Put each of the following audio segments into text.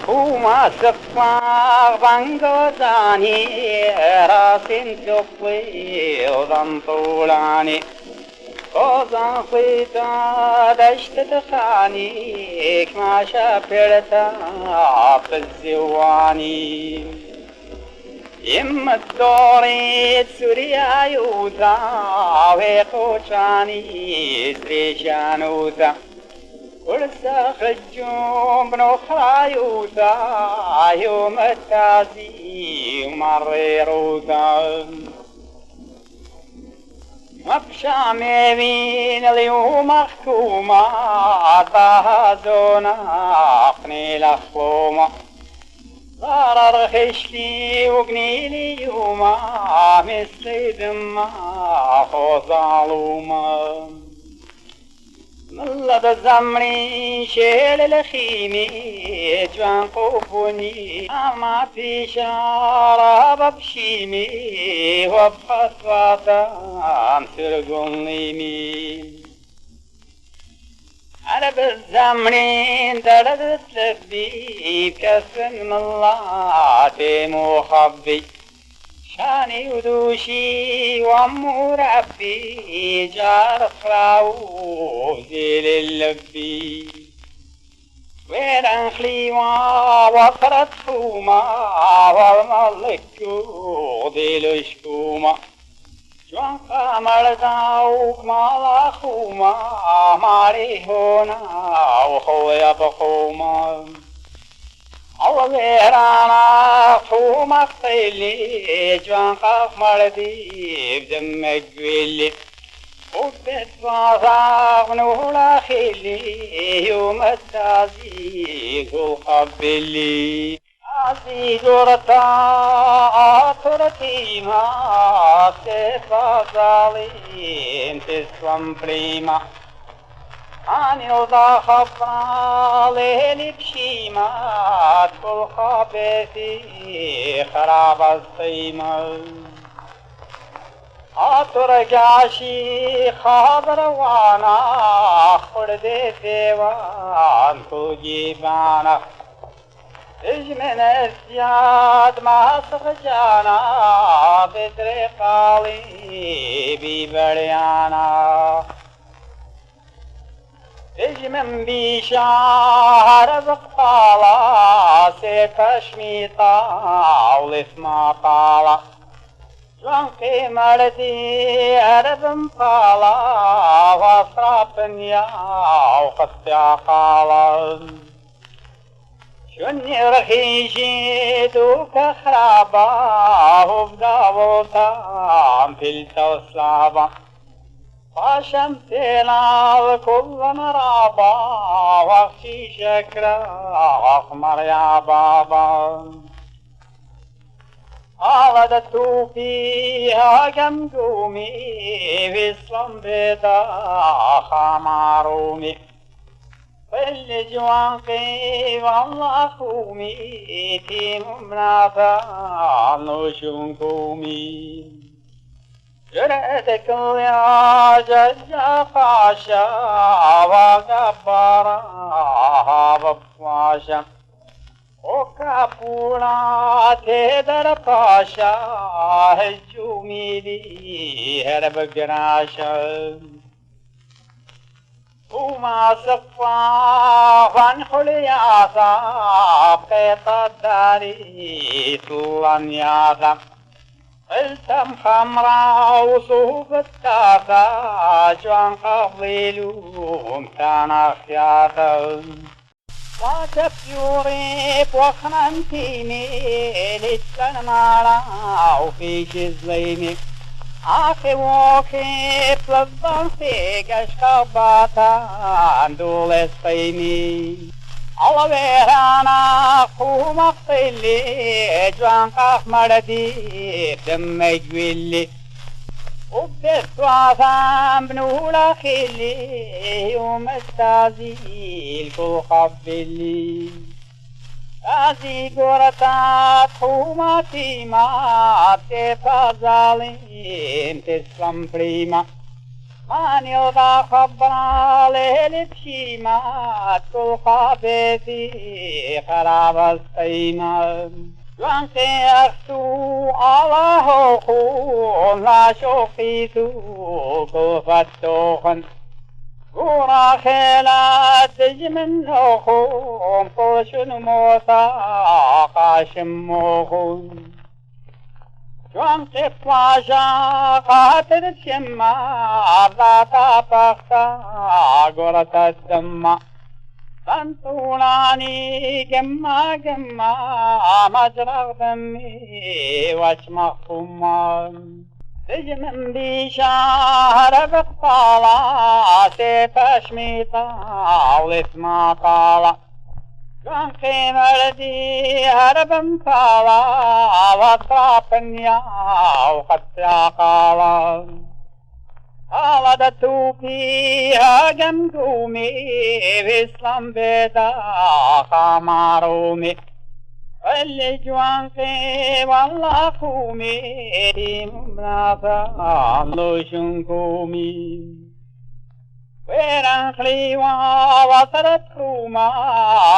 وما سفار بنقوزاني راس تطوي وضن طولاني قوزان خيطا دشت تخاني كما شابرتا في الزواني يم الدوري سوريا يوتا ويقوشاني سريشان وتا ورسا خجوم بنوخرا يوتا يوم التازي ومريروتا مبشامي بين اليوم محكومة عطاها زونا اقني لخومة ضرر خشلي وقنيلي يوما مثل دمه ظالومه ملد الزمري شيل الخيمي جوان قوفني ما في شارب بشيمي وبخطواتا سرقوني مين أنا بالزمرين دردت لبي بكسن من الله مخبي شاني ودوشي وامو ربي جار خلاو زيل اللبي وين انخلي وفرت فوما والملكو ديلو شكوما جوان قامر داوك مالا خوما ماري هونا وخويا بخوما وغيرانا خوما قيلي جوان قامر دي بدمك قويلي وبت فاضاق نولا خيلي يوم التازيق وقبلي عزيز ورطا ترتي ما تفضلين تسلم بريمة أني وضع خفرا ليلي بشيمة كل خبثي خراب الصيمة أترجعشي خبر وانا خرد ديوان كجيبانا اجمن الزياد ما سخجانا بدر قالي ببريانا اجمن بشهر بقالا سيكشميطا ولثما قالا جوانكي مردي أربم قالا وصرابنيا وقطع قالا شني رخيشي دوك خرابا وبدا وطام في التوصلابا فشمتنا الكل مرابا وخشي شكرا واخمر يا بابا عودت فيها جمجومي في الصنبتا خمارومي في جوانقي والله خومي في ممنافع نشنكومي جرأتك يا ججا قاشا وكبرا بفاشا وكابولا تدر قاشا هجومي لي هرب قراشا وما صفا فانحل يا صاحب قيط الداري طولان يا ذا التم خمرا وصوف التافا جوان قبليلوم كان اخياتا وتفيوري وخنانتيني لسان مالا وفي جزليني آخي وكيب لبان فيقش كباتا دول اسقيني على ويرانا خوما قيلي جوان قاف مردي دمك ويلي وبدت وعثام بنولا خيلي يوم التازيل كل قبلي تازي قرطات خوما تيما تفضلين تسلم بريما من يلقى خبر ليلة شيمات كل خابتي خراب السيمة لانكي أخسو الله خون لا شوقي سوق فتوخن قورا خيلات دجمن نخوم قوشن موسى قاشم مخون شوان قطوة شاقاتر تشمع ذاتا فختا قرة الدمع فانطولاني قمع قمع مجرى دمي واشمخ خمان تجمن بشهر بقطالة سيف شميطة ولثما طالة كان قمردي هرب مطالة واطراف النيا وقد قالا قالدت فيها قمقومي بإسلام بيدا خمارومي اللي جوانقي والله قومي منافع لوشنكومي ويران خليوا وصلت كوما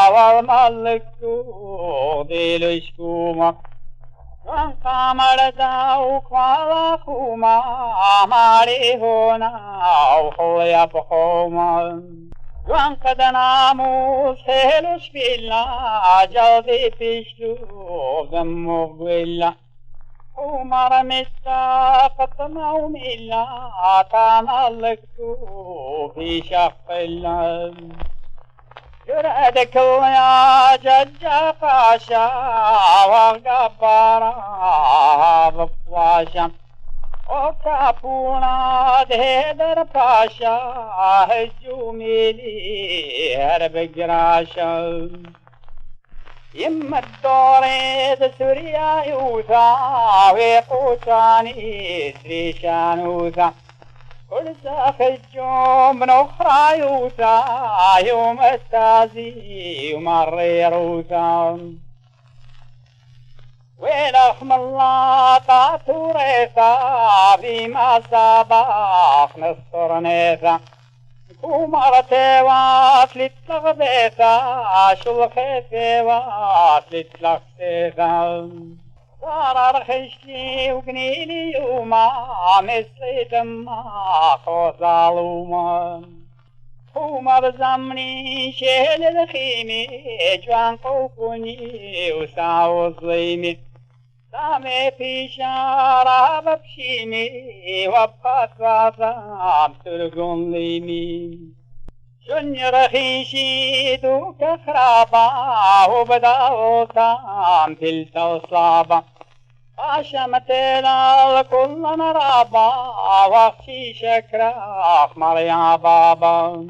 والملك ديلوشكوما وان قامر داوك والله قوما ماري هنا وخويا بخوما وان قد ناموا سهلوش بالله جلدي فيشلو دمو بالله ومر مستاقط نوم إلا كان لكتو في شق الله جرأتك يا ججا فاشا وقبارا بفواشا وكابونا دهدر باشا هجومي لي هرب قراشا يم الدوري سوريا يوثا ويقوتاني سريشان وثا كل ساخجوم من أخرى يوثا يوم التازي ومرير وثا ولخم الله قاتو ريثا بما سابق نصر نيثا ومرتي واصلت لغبيثا شلخيثي واصلت لغسيثا صار رخشلي وقنيلي يوما مثلي دماغ وظالوما وما بزمني شيل الخيمي جوان قوفني وساو ظليمي سامي في شارع ببشيني وابقات وعظام ترقون ليمي شن رخيشي دوك خرابا وبدا وطام تلتا وصلابا عشمت الكل نرابا وخشي شكراخ مريا بابا